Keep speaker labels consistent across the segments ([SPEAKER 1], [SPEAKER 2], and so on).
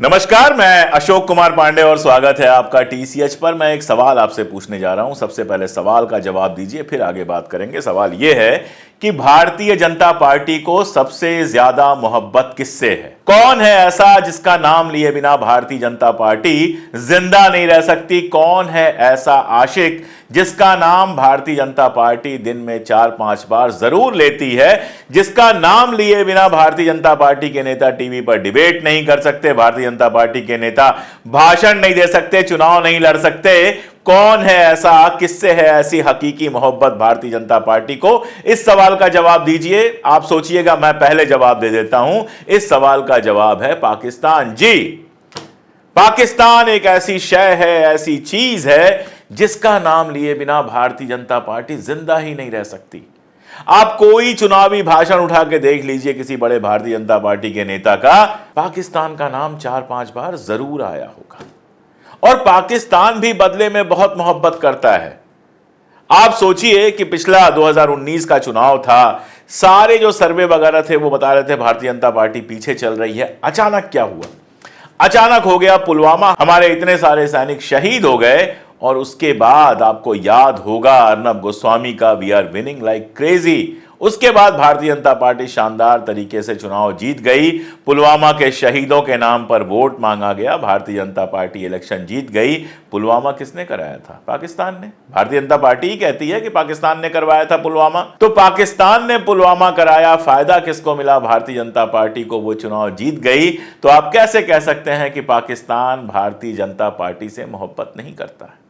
[SPEAKER 1] नमस्कार, मैं अशोक कुमार पांडे और स्वागत है आपका टीसीएच पर। मैं एक सवाल आपसे पूछने जा रहा हूं। सबसे पहले सवाल का जवाब दीजिए, फिर आगे बात करेंगे। सवाल यह है कि भारतीय जनता पार्टी को सबसे ज्यादा मोहब्बत किससे है? कौन है ऐसा जिसका नाम लिए बिना भारतीय जनता पार्टी जिंदा नहीं रह सकती? कौन है ऐसा आशिक जिसका नाम भारतीय जनता पार्टी दिन में 4-5 बार जरूर लेती है, जिसका नाम लिए बिना भारतीय जनता पार्टी के नेता टीवी पर डिबेट नहीं कर सकते, भारतीय जनता पार्टी के नेता भाषण नहीं दे सकते, चुनाव नहीं लड़ सकते? कौन है ऐसा? किससे है ऐसी हकीकी मोहब्बत भारतीय जनता पार्टी को? इस सवाल का जवाब दीजिए। आप सोचिएगा, मैं पहले जवाब दे देता हूं। इस सवाल का जवाब है पाकिस्तान। जी, पाकिस्तान एक ऐसी शय है, ऐसी चीज है जिसका नाम लिए बिना भारतीय जनता पार्टी जिंदा ही नहीं रह सकती। आप कोई चुनावी भाषण उठा के देख लीजिए किसी बड़े भारतीय जनता पार्टी के नेता का, पाकिस्तान का नाम 4-5 बार जरूर आया होगा। और पाकिस्तान भी बदले में बहुत मोहब्बत करता है। आप सोचिए कि पिछला 2019 का चुनाव था, सारे जो सर्वे वगैरह थे वो बता रहे थे भारतीय जनता पार्टी पीछे चल रही है। अचानक क्या हुआ? अचानक हो गया पुलवामा, हमारे इतने सारे सैनिक शहीद हो गए। और उसके बाद आपको याद होगा अर्नब गोस्वामी का we are winning like crazy. उसके बाद भारतीय जनता पार्टी शानदार तरीके से चुनाव जीत गई। पुलवामा के शहीदों के नाम पर वोट मांगा गया, भारतीय जनता पार्टी इलेक्शन जीत गई। पुलवामा किसने कराया था? पाकिस्तान ने। भारतीय जनता पार्टी ही कहती है कि पाकिस्तान ने करवाया था पुलवामा, तो पाकिस्तान ने पुलवामा कराया। फायदा किसको मिला? भारतीय जनता पार्टी को। वो चुनाव जीत गई। तो आप कैसे कह सकते हैं कि पाकिस्तान भारतीय जनता पार्टी से मोहब्बत नहीं करता है?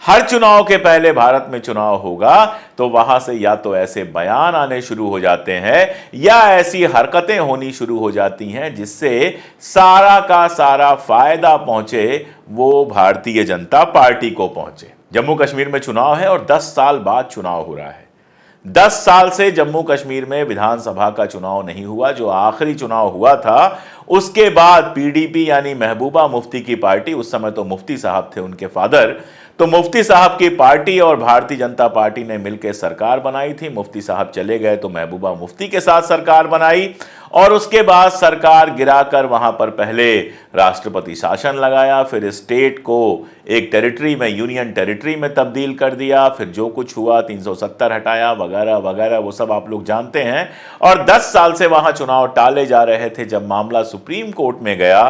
[SPEAKER 1] हर चुनाव के पहले भारत में चुनाव होगा तो वहां से या तो ऐसे बयान आने शुरू हो जाते हैं या ऐसी हरकतें होनी शुरू हो जाती हैं जिससे सारा का सारा फायदा पहुंचे वो भारतीय जनता पार्टी को पहुंचे। जम्मू कश्मीर में चुनाव है और 10 साल बाद चुनाव हो रहा है। 10 साल से जम्मू कश्मीर में विधानसभा का चुनाव नहीं हुआ। जो आखिरी चुनाव हुआ था उसके बाद पीडीपी यानी महबूबा मुफ्ती की पार्टी, उस समय तो मुफ्ती साहब थे उनके फादर, तो मुफ्ती साहब की पार्टी और भारतीय जनता पार्टी ने मिलकर सरकार बनाई थी। मुफ्ती साहब चले गए तो महबूबा मुफ्ती के साथ सरकार बनाई और उसके बाद सरकार गिराकर वहां पर पहले राष्ट्रपति शासन लगाया, फिर स्टेट को एक टेरिटरी में, यूनियन टेरिटरी में तब्दील कर दिया, फिर जो कुछ हुआ 370 हटाया वगैरह वगैरह, वो सब आप लोग जानते हैं। और 10 साल से वहां चुनाव टाले जा रहे थे। जब मामला सुप्रीम कोर्ट में गया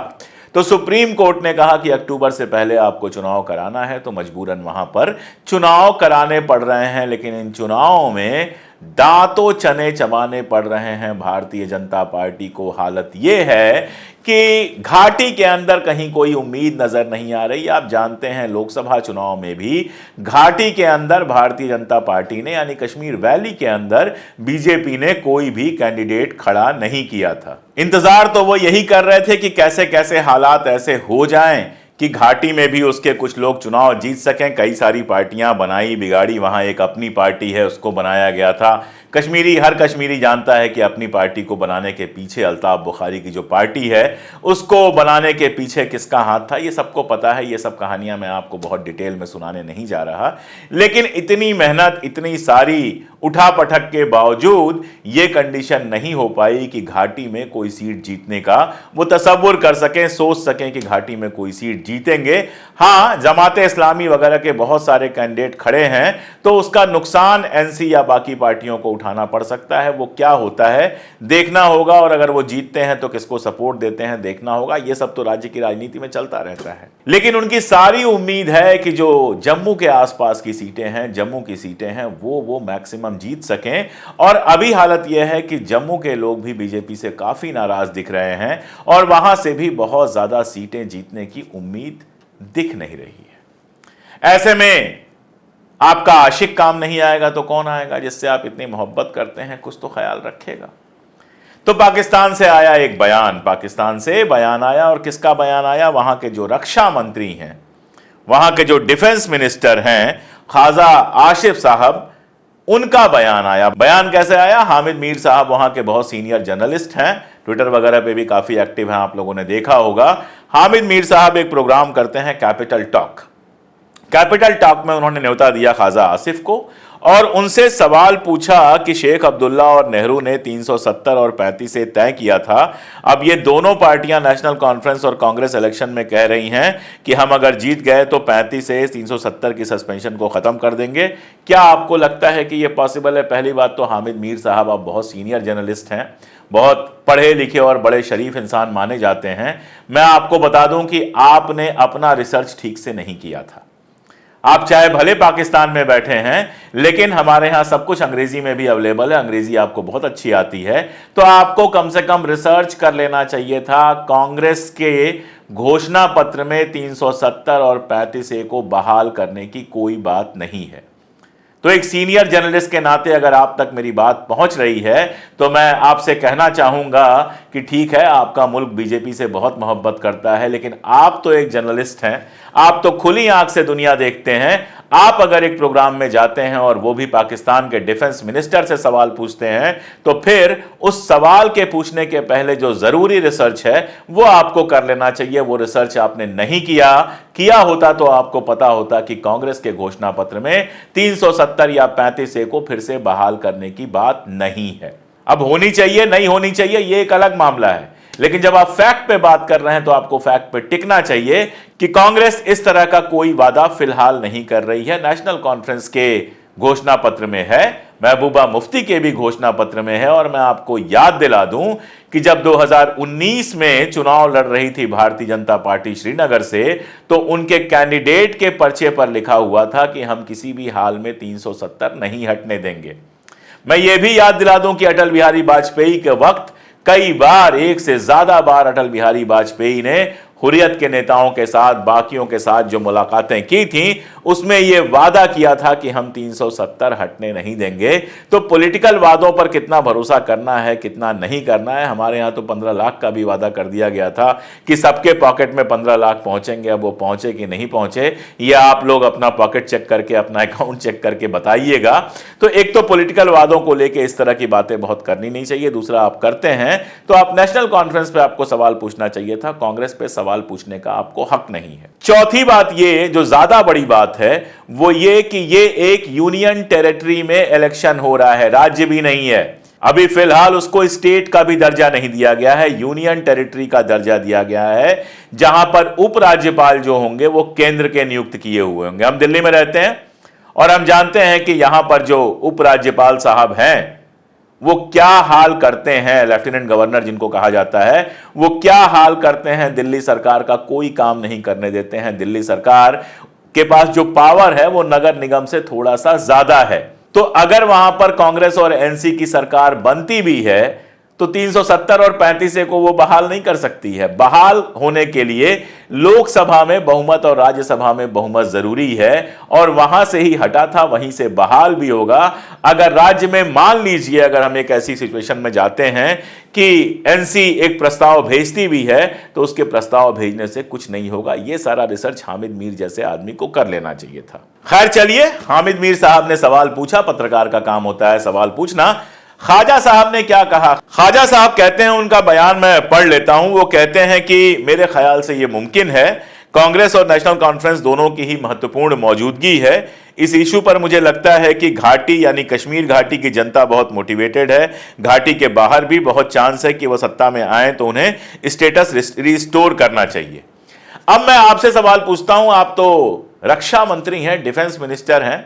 [SPEAKER 1] तो सुप्रीम कोर्ट ने कहा कि अक्टूबर से पहले आपको चुनाव कराना है, तो मजबूरन वहां पर चुनाव कराने पड़ रहे हैं। लेकिन इन चुनावों में दांतों चने चबाने पड़ रहे हैं भारतीय जनता पार्टी को। हालत यह है कि घाटी के अंदर कहीं कोई उम्मीद नजर नहीं आ रही। आप जानते हैं लोकसभा चुनाव में भी घाटी के अंदर भारतीय जनता पार्टी ने, यानी कश्मीर वैली के अंदर बीजेपी ने कोई भी कैंडिडेट खड़ा नहीं किया था। इंतजार तो वो यही कर रहे थे कि कैसे कैसे हालात ऐसे हो जाएं कि घाटी में भी उसके कुछ लोग चुनाव जीत सकें। कई सारी पार्टियां बनाई बिगाड़ी, वहां एक अपनी पार्टी है उसको बनाया गया था। हर कश्मीरी जानता है कि अपनी पार्टी को बनाने के पीछे अल्ताफ बुखारी की जो पार्टी है उसको बनाने के पीछे किसका हाथ था, ये सबको पता है। ये सब कहानियां मैं आपको बहुत डिटेल में सुनाने नहीं जा रहा, लेकिन इतनी मेहनत, इतनी सारी उठापटक के बावजूद ये कंडीशन नहीं हो पाई कि घाटी में कोई सीट जीतने का वो तसव्वुर कर सकें, सोच सकें कि घाटी में कोई सीट जीतेंगे। हां, जमाते इस्लामी वगैरह के बहुत सारे कैंडिडेट खड़े हैं तो उसका नुकसान एनसी या बाकी पार्टियों को उठाना पड़ सकता है। वो क्या होता है देखना होगा, और अगर वो जीतते हैं तो किसको सपोर्ट देते हैं देखना होगा। ये सब तो राज्य की राजनीति में चलता रहता है। लेकिन उनकी सारी उम्मीद है कि जो जम्मू के आसपास की सीटें हैं, जम्मू की सीटें हैं, वो मैक्सिमम जीत सकें। और अभी हालत यह है कि जम्मू के लोग भी बीजेपी से काफी नाराज दिख रहे हैं और वहां से भी बहुत ज्यादा सीटें जीतने की उम्मीद दिख नहीं रही है। ऐसे में आपका आशिक काम नहीं आएगा तो कौन आएगा? जिससे आप इतनी मोहब्बत करते हैं, कुछ तो ख्याल रखेगा। तो पाकिस्तान से आया एक बयान, पाकिस्तान से बयान आया। और किसका बयान आया? वहां के जो रक्षा मंत्री हैं, वहां के जो डिफेंस मिनिस्टर हैं ख्वाजा आसिफ साहब, उनका बयान आया। बयान कैसे आया? हामिद मीर साहब वहां के बहुत सीनियर जर्नलिस्ट हैं, ट्विटर वगैरह पे भी काफी एक्टिव हैं, आप लोगों ने देखा होगा। हामिद मीर साहब एक प्रोग्राम करते हैं कैपिटल टॉक। कैपिटल टॉक में उन्होंने न्योता दिया ख्वाजा आसिफ को और उनसे सवाल पूछा कि शेख अब्दुल्ला और नेहरू ने 370 और 35 से तय किया था। अब ये दोनों पार्टियां नेशनल कॉन्फ्रेंस और कांग्रेस इलेक्शन में कह रही हैं कि हम अगर जीत गए तो 35 से 370 की सस्पेंशन को खत्म कर देंगे। क्या आपको लगता है कि यह पॉसिबल है? पहली बात तो हामिद मीर साहब, आप बहुत सीनियर जर्नलिस्ट हैं, बहुत पढ़े लिखे और बड़े शरीफ इंसान माने जाते हैं। मैं आपको बता दूं कि आपने अपना रिसर्च ठीक से नहीं किया था। आप चाहे भले पाकिस्तान में बैठे हैं, लेकिन हमारे यहां सब कुछ अंग्रेजी में भी अवेलेबल है, अंग्रेजी आपको बहुत अच्छी आती है, तो आपको कम से कम रिसर्च कर लेना चाहिए था। कांग्रेस के घोषणा पत्र में 370 और 35A को बहाल करने की कोई बात नहीं है। तो एक सीनियर जर्नलिस्ट के नाते अगर आप तक मेरी बात पहुंच रही है तो मैं आपसे कहना चाहूंगा कि ठीक है, आपका मुल्क बीजेपी से बहुत मोहब्बत करता है, लेकिन आप तो एक जर्नलिस्ट हैं, आप तो खुली आंख से दुनिया देखते हैं। आप अगर एक प्रोग्राम में जाते हैं और वो भी पाकिस्तान के डिफेंस मिनिस्टर से सवाल पूछते हैं, तो फिर उस सवाल के पूछने के पहले जो जरूरी रिसर्च है वो आपको कर लेना चाहिए। वो रिसर्च आपने नहीं किया होता तो आपको पता होता कि कांग्रेस के घोषणा पत्र में 370 या 35A को फिर से बहाल करने की बात नहीं है। अब होनी चाहिए नहीं होनी चाहिए ये एक अलग मामला है, लेकिन जब आप फैक्ट पे बात कर रहे हैं तो आपको फैक्ट पे टिकना चाहिए कि कांग्रेस इस तरह का कोई वादा फिलहाल नहीं कर रही है। नेशनल कॉन्फ्रेंस के घोषणा पत्र में है, महबूबा मुफ्ती के भी घोषणा पत्र में है। और मैं आपको याद दिला दूं कि जब 2019 में चुनाव लड़ रही थी भारतीय जनता पार्टी श्रीनगर से, तो उनके कैंडिडेट के पर्चे पर लिखा हुआ था कि हम किसी भी हाल में 370 नहीं हटने देंगे। मैं ये भी याद दिला दूं कि अटल बिहारी वाजपेयी के वक्त कई बार, एक से ज्यादा बार अटल बिहारी वाजपेयी ने हुर्रियत के नेताओं के साथ, बाकियों के साथ जो मुलाकातें की थी, उसमें यह वादा किया था कि हम 370 हटने नहीं देंगे। तो पॉलिटिकल वादों पर कितना भरोसा करना है, कितना नहीं करना है। हमारे यहां तो 15 लाख का भी वादा कर दिया गया था कि सबके पॉकेट में 15 लाख पहुंचेंगे। अब वो पहुंचे कि नहीं पहुंचे, ये आप लोग अपना पॉकेट चेक करके, अपना अकाउंट चेक करके बताइएगा। तो एक तो पॉलिटिकल वादों को लेकर इस तरह की बातें बहुत करनी नहीं चाहिए। दूसरा, आप करते हैं तो आप नेशनल कॉन्फ्रेंस पे आपको सवाल पूछना चाहिए था, कांग्रेस पे सवाल पूछने का आपको हक नहीं है। चौथी बात, ये जो ज्यादा बड़ी बात है वो ये कि ये एक यूनियन टेरिटरी में इलेक्शन हो रहा है, राज्य भी नहीं है। अभी फिलहाल उसको स्टेट का भी दर्जा नहीं दिया गया है, यूनियन टेरिटरी का दर्जा दिया गया है, जहां पर उपराज्यपाल जो होंगे वो केंद्र के नियुक्त किए हुए होंगे। हम दिल्ली में रहते हैं और हम जानते हैं कि यहां पर जो उपराज्यपाल साहब हैं वो क्या हाल करते हैं, लेफ्टिनेंट गवर्नर जिनको कहा जाता है, वो क्या हाल करते हैं। दिल्ली सरकार का कोई काम नहीं करने देते हैं। दिल्ली सरकार के पास जो पावर है वो नगर निगम से थोड़ा सा ज्यादा है। तो अगर वहां पर कांग्रेस और एनसी की सरकार बनती भी है तो 370 और 35A को वो बहाल नहीं कर सकती है। बहाल होने के लिए लोकसभा में बहुमत और राज्यसभा में बहुमत जरूरी है, और वहां से ही हटा था, वहीं से बहाल भी होगा। अगर राज्य में, मान लीजिए अगर हम एक ऐसी सिचुएशन में जाते हैं कि एनसी एक प्रस्ताव भेजती भी है, तो उसके प्रस्ताव भेजने से कुछ नहीं होगा। यह सारा रिसर्च हामिद मीर जैसे आदमी को कर लेना चाहिए था। खैर चलिए, हामिद मीर साहब ने सवाल पूछा, पत्रकार का काम होता है सवाल पूछना। ख्वाजा साहब ने क्या कहा? ख्वाजा साहब कहते हैं, उनका बयान मैं पढ़ लेता हूं। वो कहते हैं कि मेरे ख्याल से यह मुमकिन है, कांग्रेस और नेशनल कॉन्फ्रेंस दोनों की ही महत्वपूर्ण मौजूदगी है इस इशू पर। मुझे लगता है कि घाटी यानी कश्मीर घाटी की जनता बहुत मोटिवेटेड है। घाटी के बाहर भी बहुत चांस है कि वह सत्ता में आए, तो उन्हें स्टेटस रिस्टोर करना चाहिए। अब मैं आपसे सवाल पूछता हूं, आप तो रक्षा मंत्री हैं, डिफेंस मिनिस्टर हैं,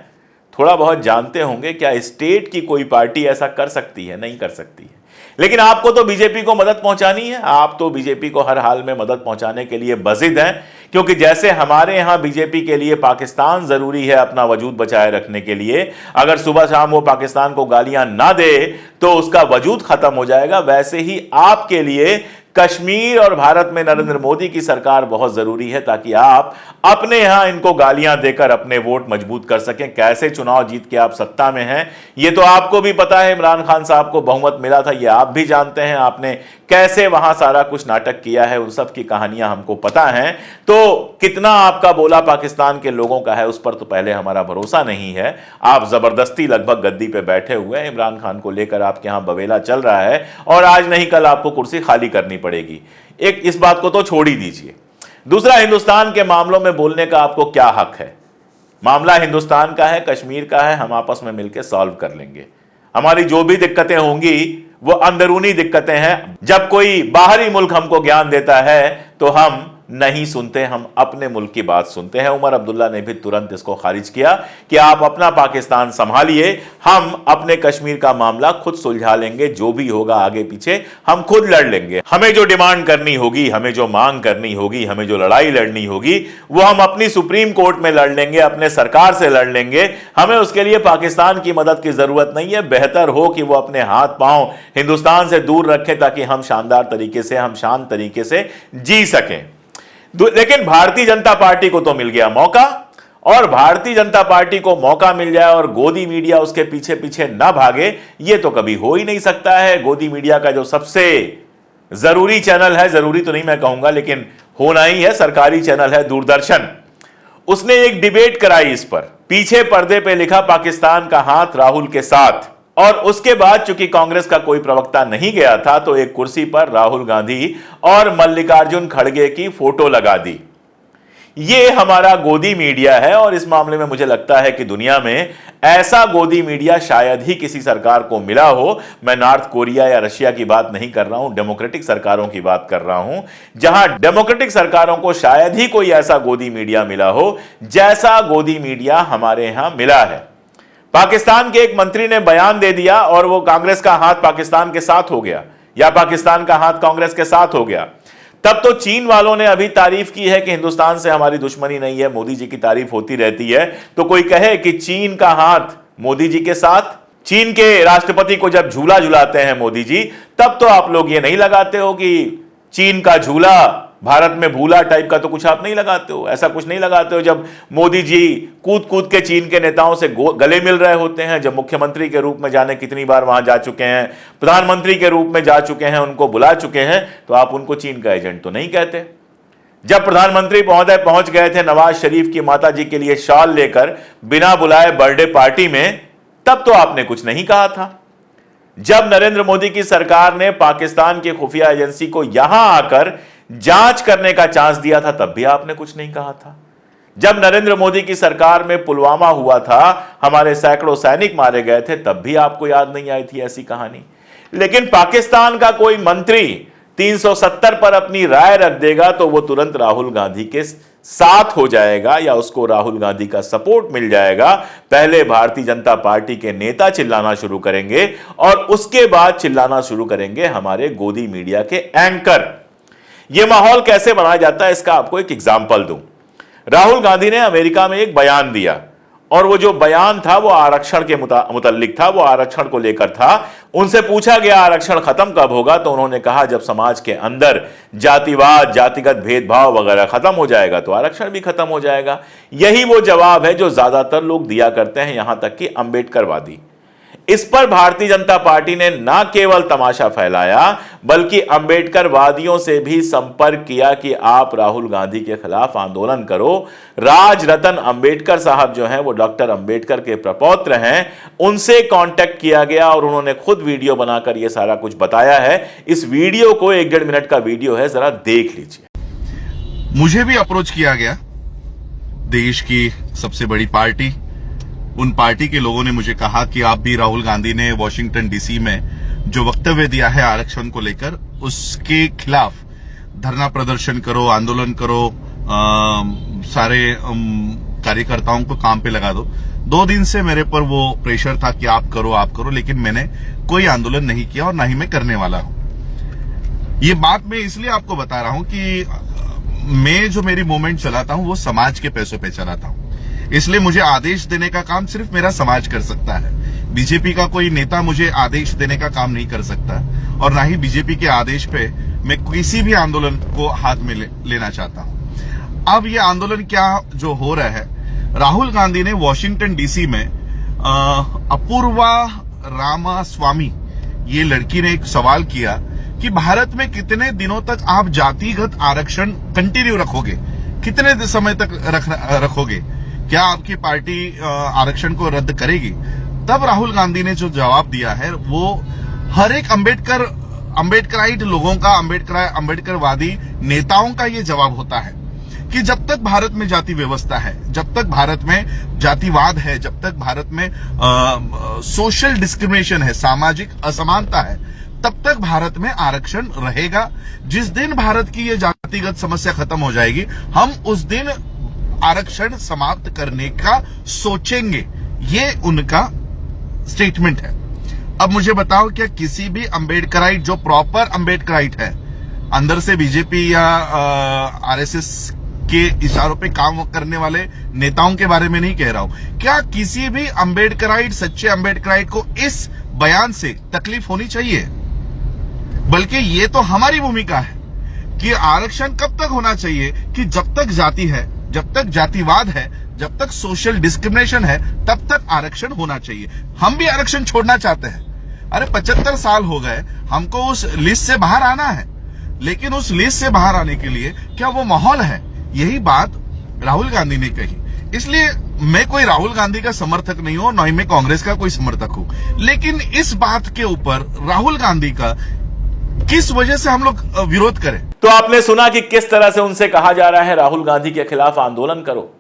[SPEAKER 1] थोड़ा बहुत जानते होंगे, क्या स्टेट की कोई पार्टी ऐसा कर सकती है? नहीं कर सकती है। लेकिन आपको तो बीजेपी को मदद पहुंचानी है, आप तो बीजेपी को हर हाल में मदद पहुंचाने के लिए बजिद हैं। क्योंकि जैसे हमारे यहां बीजेपी के लिए पाकिस्तान जरूरी है अपना वजूद बचाए रखने के लिए, अगर सुबह शाम वो पाकिस्तान को गालियां ना दे तो उसका वजूद खत्म हो जाएगा, वैसे ही आपके लिए कश्मीर और भारत में नरेंद्र मोदी की सरकार बहुत जरूरी है, ताकि आप अपने यहां इनको गालियां देकर अपने वोट मजबूत कर सकें। कैसे चुनाव जीत के आप सत्ता में हैं ये तो आपको भी पता है। इमरान खान साहब को बहुमत मिला था, ये आप भी जानते हैं। आपने कैसे वहां सारा कुछ नाटक किया है, उन सब की कहानियां हमको पता हैं। तो कितना आपका बोला पाकिस्तान के लोगों का है, उस पर तो पहले हमारा भरोसा नहीं है। आप जबरदस्ती लगभग गद्दी पे बैठे हुए हैं, इमरान खान को लेकर आपके यहां बवेला चल रहा है, और आज नहीं कल आपको कुर्सी खाली करनी पड़ेगी। एक इस बात को तो छोड़ ही दीजिए। दूसरा, हिंदुस्तान के मामलों में बोलने का आपको क्या हक है? मामला हिंदुस्तान का है, कश्मीर का है, हम आपस में मिलकर सॉल्व कर लेंगे। हमारी जो भी दिक्कतें होंगी वो अंदरूनी दिक्कतें हैं। जब कोई बाहरी मुल्क हमको ज्ञान देता है तो हम नहीं सुनते, हम अपने मुल्क की बात सुनते हैं। उमर अब्दुल्ला ने भी तुरंत इसको खारिज किया कि आप अपना पाकिस्तान संभालिए, हम अपने कश्मीर का मामला खुद सुलझा लेंगे, जो भी होगा आगे पीछे हम खुद लड़ लेंगे। हमें जो डिमांड करनी होगी, हमें जो मांग करनी होगी, हमें जो लड़ाई लड़नी होगी वो हम अपनी सुप्रीम कोर्ट में लड़ लेंगे, अपने सरकार से लड़ लेंगे। हमें उसके लिए पाकिस्तान की मदद की जरूरत नहीं है। बेहतर हो कि वो अपने हाथ पांव हिंदुस्तान से दूर रखें ताकि हम शानदार तरीके से, हम शांत तरीके से जी सकें। लेकिन भारतीय जनता पार्टी को तो मिल गया मौका, और भारतीय जनता पार्टी को मौका मिल जाए और गोदी मीडिया उसके पीछे पीछे ना भागे, ये तो कभी हो ही नहीं सकता है। गोदी मीडिया का जो सबसे जरूरी चैनल है, जरूरी तो नहीं मैं कहूंगा लेकिन होना ही है, सरकारी चैनल है दूरदर्शन, उसने एक डिबेट कराई इस पर। पीछे पर्दे पे लिखा पाकिस्तान का हाथ राहुल के साथ, और उसके बाद चूंकि कांग्रेस का कोई प्रवक्ता नहीं गया था तो एक कुर्सी पर राहुल गांधी और मल्लिकार्जुन खड़गे की फोटो लगा दी। ये हमारा गोदी मीडिया है, और इस मामले में मुझे लगता है कि दुनिया में ऐसा गोदी मीडिया शायद ही किसी सरकार को मिला हो। मैं नॉर्थ कोरिया या रशिया की बात नहीं कर रहा हूं, डेमोक्रेटिक सरकारों की बात कर रहा हूं, जहां डेमोक्रेटिक सरकारों को शायद ही कोई ऐसा गोदी मीडिया मिला हो जैसा गोदी मीडिया हमारे यहां मिला है। पाकिस्तान के एक मंत्री ने बयान दे दिया और वो कांग्रेस का हाथ पाकिस्तान के साथ हो गया, या पाकिस्तान का हाथ कांग्रेस के साथ हो गया। तब तो चीन वालों ने अभी तारीफ की है कि हिंदुस्तान से हमारी दुश्मनी नहीं है, मोदी जी की तारीफ होती रहती है। तो कोई कहे कि चीन का हाथ मोदी जी के साथ, चीन के राष्ट्रपति को जब झूला झुलाते हैं मोदी जी, तब तो आप लोग ये नहीं लगाते हो कि चीन का झूला भारत में भूला टाइप का, तो कुछ आप नहीं लगाते हो, ऐसा कुछ नहीं लगाते हो। जब मोदी जी कूद कूद के चीन के नेताओं से गले मिल रहे होते हैं, जब मुख्यमंत्री के रूप में जाने कितनी बार वहां जा चुके हैं, प्रधानमंत्री के रूप में जा चुके हैं, उनको बुला चुके हैं, तो आप उनको चीन का एजेंट तो नहीं कहते। जब प्रधानमंत्री पहुंच गए थे नवाज शरीफ की माता जी के लिए शॉल लेकर बिना बुलाए बर्थडे पार्टी में, तब तो आपने कुछ नहीं कहा था। जब नरेंद्र मोदी की सरकार ने पाकिस्तान की खुफिया एजेंसी को यहां आकर जांच करने का चांस दिया था, तब भी आपने कुछ नहीं कहा था। जब नरेंद्र मोदी की सरकार में पुलवामा हुआ था, हमारे सैकड़ों सैनिक मारे गए थे, तब भी आपको याद नहीं आई थी ऐसी कहानी। लेकिन पाकिस्तान का कोई मंत्री 370 पर अपनी राय रख देगा तो वो तुरंत राहुल गांधी के साथ हो जाएगा, या उसको राहुल गांधी का सपोर्ट मिल जाएगा। पहले भारतीय जनता पार्टी के नेता चिल्लाना शुरू करेंगे और उसके बाद चिल्लाना शुरू करेंगे हमारे गोदी मीडिया के एंकर। यह माहौल कैसे बनाया जाता है, इसका आपको एक एग्जाम्पल दूं। राहुल गांधी ने अमेरिका में एक बयान दिया, और वो जो बयान था वो आरक्षण के मुताल्लिक था, वो आरक्षण को लेकर था। उनसे पूछा गया आरक्षण खत्म कब होगा, तो उन्होंने कहा जब समाज के अंदर जातिवाद, जातिगत भेदभाव वगैरह खत्म हो जाएगा तो आरक्षण भी खत्म हो जाएगा। यही वो जवाब है जो ज्यादातर लोग दिया करते हैं, यहां तक कि अंबेडकरवादी। इस पर भारतीय जनता पार्टी ने न केवल तमाशा फैलाया बल्कि अंबेडकरवादियों से भी संपर्क किया कि आप राहुल गांधी के खिलाफ आंदोलन करो। राज रतन अंबेडकर साहब जो हैं, वो डॉक्टर अंबेडकर के प्रपौत्र हैं, उनसे कांटेक्ट किया गया और उन्होंने खुद वीडियो बनाकर यह सारा कुछ बताया है। इस वीडियो को 1-1.5 मिनट का वीडियो है, जरा देख लीजिए।
[SPEAKER 2] मुझे भी अप्रोच किया गया, देश की सबसे बड़ी पार्टी, उन पार्टी के लोगों ने मुझे कहा कि आप भी राहुल गांधी ने वॉशिंगटन डीसी में जो वक्तव्य दिया है आरक्षण को लेकर, उसके खिलाफ धरना प्रदर्शन करो, आंदोलन करो, सारे कार्यकर्ताओं को काम पे लगा दो। 2 दिन से मेरे पर वो प्रेशर था कि आप करो, लेकिन मैंने कोई आंदोलन नहीं किया और ना ही मैं करने वाला हूं। ये बात मैं इसलिए आपको बता रहा हूं कि मैं जो मेरी मूवमेंट चलाता हूं वो समाज के पैसों पे चलाता हूं, इसलिए मुझे आदेश देने का काम सिर्फ मेरा समाज कर सकता है। बीजेपी का कोई नेता मुझे आदेश देने का काम नहीं कर सकता, और ना ही बीजेपी के आदेश पे मैं किसी भी आंदोलन को हाथ में लेना चाहता हूं। अब ये आंदोलन क्या जो हो रहा है, राहुल गांधी ने वॉशिंगटन डीसी में अपूर्वा रामास्वामी ये लड़की ने एक सवाल किया कि भारत में कितने दिनों तक आप जातिगत आरक्षण कंटिन्यू रखोगे, कितने समय तक रखोगे, क्या आपकी पार्टी आरक्षण को रद्द करेगी। तब राहुल गांधी ने जो जवाब दिया है वो हर एक अंबेडकराइट लोगों का, अंबेडकरवादी नेताओं का ये जवाब होता है कि जब तक भारत में जाति व्यवस्था है, जब तक भारत में जातिवाद है, जब तक भारत में सोशल डिस्क्रिमिनेशन है, सामाजिक असमानता है, तब तक भारत में आरक्षण रहेगा। जिस दिन भारत की यह जातिगत समस्या खत्म हो जाएगी, हम उस दिन आरक्षण समाप्त करने का सोचेंगे। ये उनका स्टेटमेंट है। अब मुझे बताओ, क्या किसी भी अंबेडकराइट, जो प्रॉपर अंबेडकराइट है, अंदर से बीजेपी या आरएसएस के इशारों पे काम करने वाले नेताओं के बारे में नहीं कह रहा हूं, क्या किसी भी अंबेडकराइट, सच्चे अंबेडकराइट को इस बयान से तकलीफ होनी चाहिए? बल्कि ये तो हमारी भूमिका है कि आरक्षण कब तक होना चाहिए कि जब तक जाति है, जब तक जातिवाद है, जब तक सोशल डिस्क्रिमिनेशन है, तब तक आरक्षण होना चाहिए। हम भी आरक्षण छोड़ना चाहते हैं। अरे 75 साल हो गए, हमको उस लिस्ट से बाहर आना है, लेकिन उस लिस्ट से बाहर आने के लिए क्या वो माहौल है? यही बात राहुल गांधी ने कही। इसलिए मैं कोई राहुल गांधी का समर्थक नहीं हूं, न ही मैं कांग्रेस का कोई समर्थक हूं, लेकिन इस बात के ऊपर राहुल गांधी का किस वजह से हम लोग विरोध करें?
[SPEAKER 1] तो आपने सुना कि किस तरह से उनसे कहा जा रहा है राहुल गांधी के खिलाफ आंदोलन करो।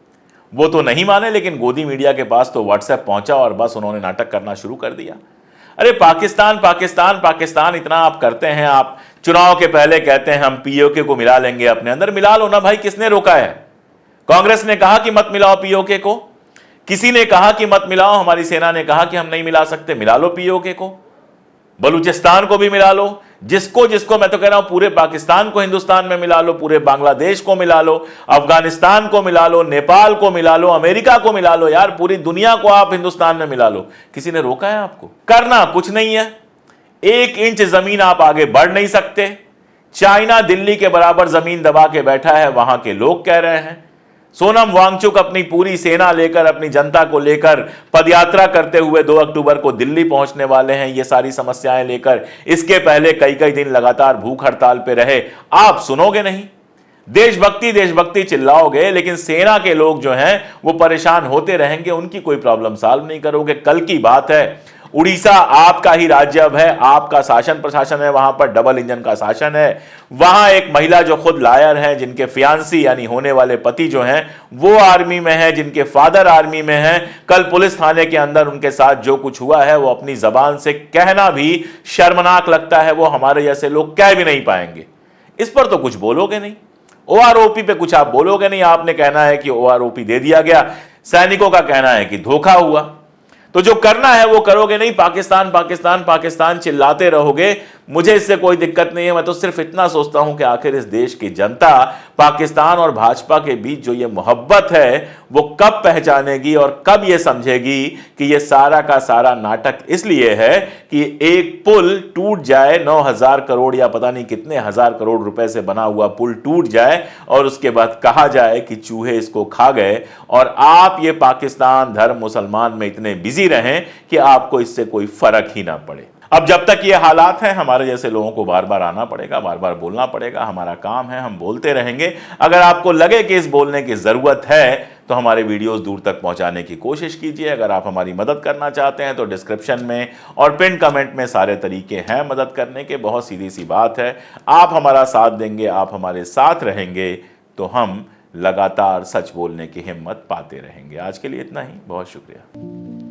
[SPEAKER 1] वो तो नहीं माने, लेकिन गोदी मीडिया के पास तो व्हाट्सएप पहुंचा और बस उन्होंने नाटक करना शुरू कर दिया। अरे पाकिस्तान पाकिस्तान पाकिस्तान इतना आप करते हैं, आप चुनाव के पहले कहते हैं हम पीओके को मिला लेंगे अपने अंदर। मिला लो ना भाई, किसने रोका है? कांग्रेस ने कहा कि मत मिलाओ पीओके को, किसी ने कहा कि मत मिलाओ, हमारी सेना ने कहा कि हम नहीं मिला सकते। मिला लो पीओके को, बलूचिस्तान को भी मिला लो, जिसको जिसको, मैं तो कह रहा हूं पूरे पाकिस्तान को हिंदुस्तान में मिला लो, पूरे बांग्लादेश को मिला लो, अफगानिस्तान को मिला लो, नेपाल को मिला लो, अमेरिका को मिला लो, यार पूरी दुनिया को आप हिंदुस्तान में मिला लो। किसी ने रोका है आपको? करना कुछ नहीं है। 1 इंच जमीन आप आगे बढ़ नहीं सकते। चाइना दिल्ली के बराबर जमीन दबा के बैठा है, वहां के लोग कह रहे हैं। सोनम वांगचुक अपनी पूरी सेना लेकर, अपनी जनता को लेकर पदयात्रा करते हुए 2 अक्टूबर को दिल्ली पहुंचने वाले हैं, ये सारी समस्याएं लेकर। इसके पहले कई कई दिन लगातार भूख हड़ताल पे रहे। आप सुनोगे नहीं, देशभक्ति देशभक्ति चिल्लाओगे, लेकिन सेना के लोग जो हैं वो परेशान होते रहेंगे, उनकी कोई प्रॉब्लम सॉल्व नहीं करोगे। कल की बात है, उड़ीसा आपका ही राज्य अब है, आपका शासन प्रशासन है, वहां पर डबल इंजन का शासन है। वहां एक महिला जो खुद लायर है, जिनके फियांसी यानी होने वाले पति जो हैं वो आर्मी में है, जिनके फादर आर्मी में हैं, कल पुलिस थाने के अंदर उनके साथ जो कुछ हुआ है वो अपनी जबान से कहना भी शर्मनाक लगता है। वो हमारे जैसे लोग कह भी नहीं पाएंगे। इस पर तो कुछ बोलोगे नहीं, ओआरओपी पे कुछ आप बोलोगे नहीं। आपने कहना है कि ओआरओपी दे दिया गया, सैनिकों का कहना है कि धोखा हुआ। तो जो करना है वो करोगे नहीं, पाकिस्तान पाकिस्तान पाकिस्तान चिल्लाते रहोगे। मुझे इससे कोई दिक्कत नहीं है। मैं तो सिर्फ इतना सोचता हूं कि आखिर इस देश की जनता पाकिस्तान और भाजपा के बीच जो ये मोहब्बत है वो कब पहचानेगी और कब ये समझेगी कि ये सारा का सारा नाटक इसलिए है कि एक पुल टूट जाए, 9,000 करोड़ या पता नहीं कितने हजार करोड़ रुपए से बना हुआ पुल टूट जाए और उसके बाद कहा जाए कि चूहे इसको खा गए, और आप ये पाकिस्तान धर्म मुसलमान में इतने बिजी रहें कि आपको इससे कोई फर्क ही ना पड़े। अब जब तक ये हालात हैं, हमारे जैसे लोगों को बार बार आना पड़ेगा, बार बार बोलना पड़ेगा। हमारा काम है, हम बोलते रहेंगे। अगर आपको लगे कि इस बोलने की जरूरत है तो हमारे वीडियोस दूर तक पहुंचाने की कोशिश कीजिए। अगर आप हमारी मदद करना चाहते हैं तो डिस्क्रिप्शन में और पिन कमेंट में सारे तरीके हैं मदद करने के। बहुत सीधी सी बात है, आप हमारा साथ देंगे, आप हमारे साथ रहेंगे तो हम लगातार सच बोलने की हिम्मत पाते रहेंगे। आज के लिए इतना ही, बहुत शुक्रिया।